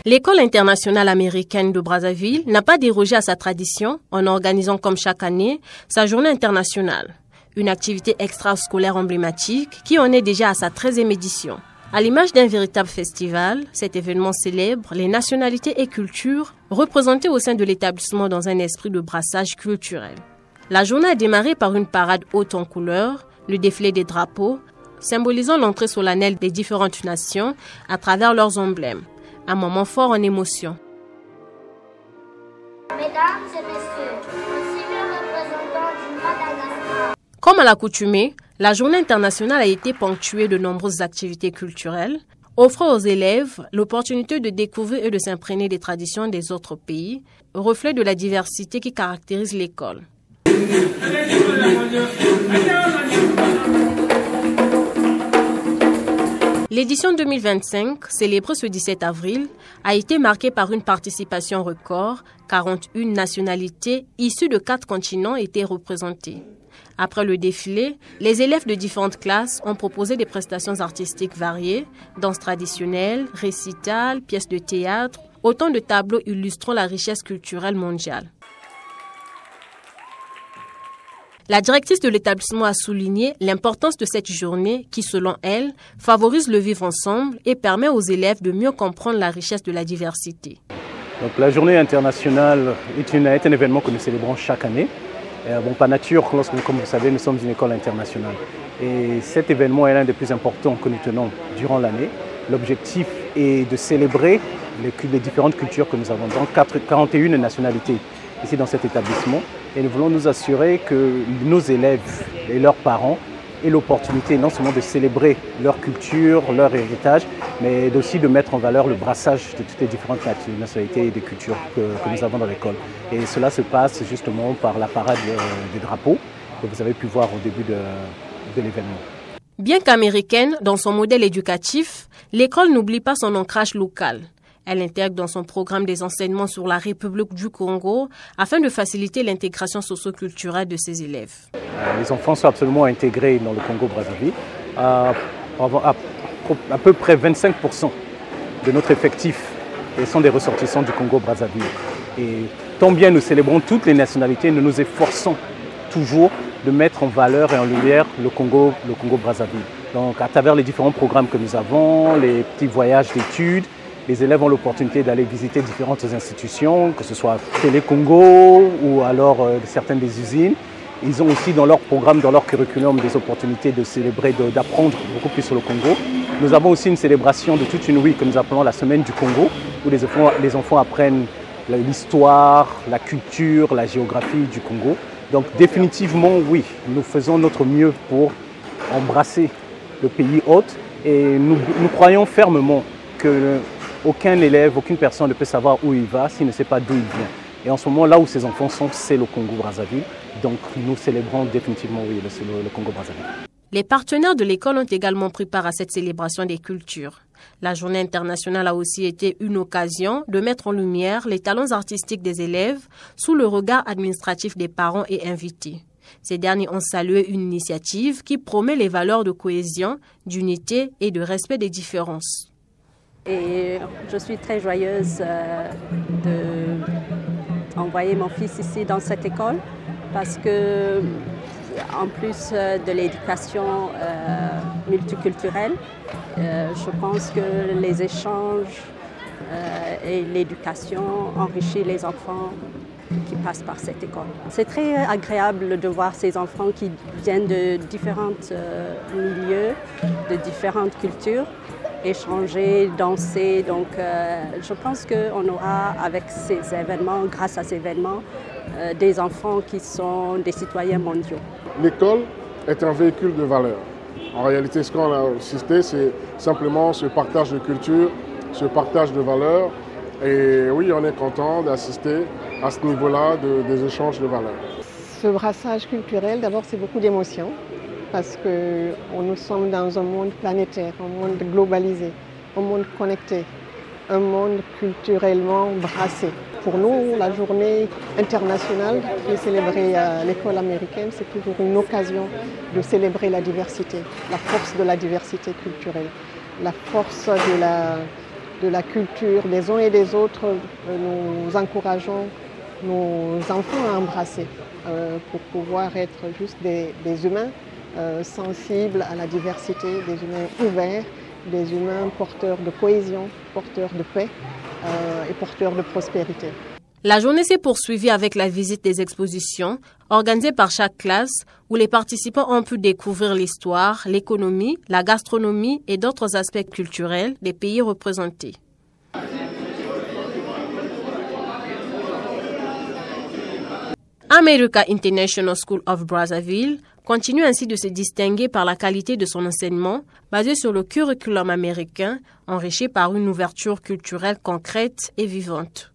L'école internationale américaine de Brazzaville n'a pas dérogé à sa tradition en organisant comme chaque année sa journée internationale, une activité extrascolaire emblématique qui en est déjà à sa 13e édition. À l'image d'un véritable festival, cet événement célèbre les nationalités et cultures représentées au sein de l'établissement dans un esprit de brassage culturel. La journée a démarré par une parade haute en couleurs, le défilé des drapeaux, symbolisant l'entrée solennelle des différentes nations à travers leurs emblèmes. Un moment fort en émotion. Mesdames et messieurs, voici le représentant du Madagascar. Comme à l'accoutumée, la journée internationale a été ponctuée de nombreuses activités culturelles, offrant aux élèves l'opportunité de découvrir et de s'imprégner des traditions des autres pays, reflet de la diversité qui caractérise l'école. L'édition 2025, célébrée ce 17 avril, a été marquée par une participation record. 41 nationalités issues de 4 continents étaient représentées. Après le défilé, les élèves de différentes classes ont proposé des prestations artistiques variées, danse traditionnelle, récitals, pièces de théâtre, autant de tableaux illustrant la richesse culturelle mondiale. La directrice de l'établissement a souligné l'importance de cette journée qui, selon elle, favorise le vivre ensemble et permet aux élèves de mieux comprendre la richesse de la diversité. Donc, la journée internationale est un événement que nous célébrons chaque année. Par nature, comme vous savez, nous sommes une école internationale. Et cet événement est l'un des plus importants que nous tenons durant l'année. L'objectif est de célébrer les différentes cultures que nous avons dans 41 nationalités ici dans cet établissement. Et nous voulons nous assurer que nos élèves et leurs parents aient l'opportunité non seulement de célébrer leur culture, leur héritage, mais aussi de mettre en valeur le brassage de toutes les différentes nationalités et des cultures que nous avons dans l'école. Et cela se passe justement par la parade des drapeaux que vous avez pu voir au début de l'événement. Bien qu'américaine dans son modèle éducatif, l'école n'oublie pas son ancrage local. Elle intègre dans son programme des enseignements sur la République du Congo afin de faciliter l'intégration socio-culturelle de ses élèves. Les enfants sont absolument intégrés dans le Congo-Brazzaville. À peu près 25% de notre effectif sont des ressortissants du Congo-Brazzaville. Et tant bien nous célébrons toutes les nationalités, nous nous efforçons toujours de mettre en valeur et en lumière le Congo-Brazzaville. Donc à travers les différents programmes que nous avons, les petits voyages d'études, les élèves ont l'opportunité d'aller visiter différentes institutions, que ce soit Télé Congo ou alors certaines des usines. Ils ont aussi dans leur programme, dans leur curriculum, des opportunités de célébrer, d'apprendre beaucoup plus sur le Congo. Nous avons aussi une célébration de toute une week que nous appelons la Semaine du Congo, où les enfants apprennent l'histoire, la culture, la géographie du Congo. Donc définitivement, oui, nous faisons notre mieux pour embrasser le pays hôte et nous croyons fermement que aucun élève, aucune personne ne peut savoir où il va s'il ne sait pas d'où il vient. Et en ce moment, là où ces enfants sont, c'est le Congo-Brazzaville. Donc nous célébrons définitivement oui, le Congo-Brazzaville. Les partenaires de l'école ont également pris part à cette célébration des cultures. La journée internationale a aussi été une occasion de mettre en lumière les talents artistiques des élèves sous le regard administratif des parents et invités. Ces derniers ont salué une initiative qui promet les valeurs de cohésion, d'unité et de respect des différences. Et je suis très joyeuse d'envoyer mon fils ici dans cette école parce que, en plus de l'éducation multiculturelle, je pense que les échanges et l'éducation enrichissent les enfants qui passent par cette école. C'est très agréable de voir ces enfants qui viennent de différents milieux, de différentes cultures, échanger, danser. Donc je pense qu'on aura avec ces événements, grâce à ces événements, des enfants qui sont des citoyens mondiaux. L'école est un véhicule de valeurs. En réalité, ce qu'on a assisté, c'est simplement ce partage de culture, ce partage de valeurs. Et oui, on est content d'assister à ce niveau-là des échanges de valeurs. Ce brassage culturel, d'abord, c'est beaucoup d'émotions parce que nous sommes dans un monde planétaire, un monde globalisé, un monde connecté, un monde culturellement brassé. Pour nous, la journée internationale qui est célébrée à l'école américaine, c'est toujours une occasion de célébrer la diversité, la force de la diversité culturelle, la force de de la culture des uns et des autres, nous encourageons nos enfants à embrasser pour pouvoir être juste des humains sensibles à la diversité, des humains ouverts, des humains porteurs de cohésion, porteurs de paix et porteurs de prospérité. La journée s'est poursuivie avec la visite des expositions organisées par chaque classe où les participants ont pu découvrir l'histoire, l'économie, la gastronomie et d'autres aspects culturels des pays représentés. America International School of Brazzaville continue ainsi de se distinguer par la qualité de son enseignement basé sur le curriculum américain enrichi par une ouverture culturelle concrète et vivante.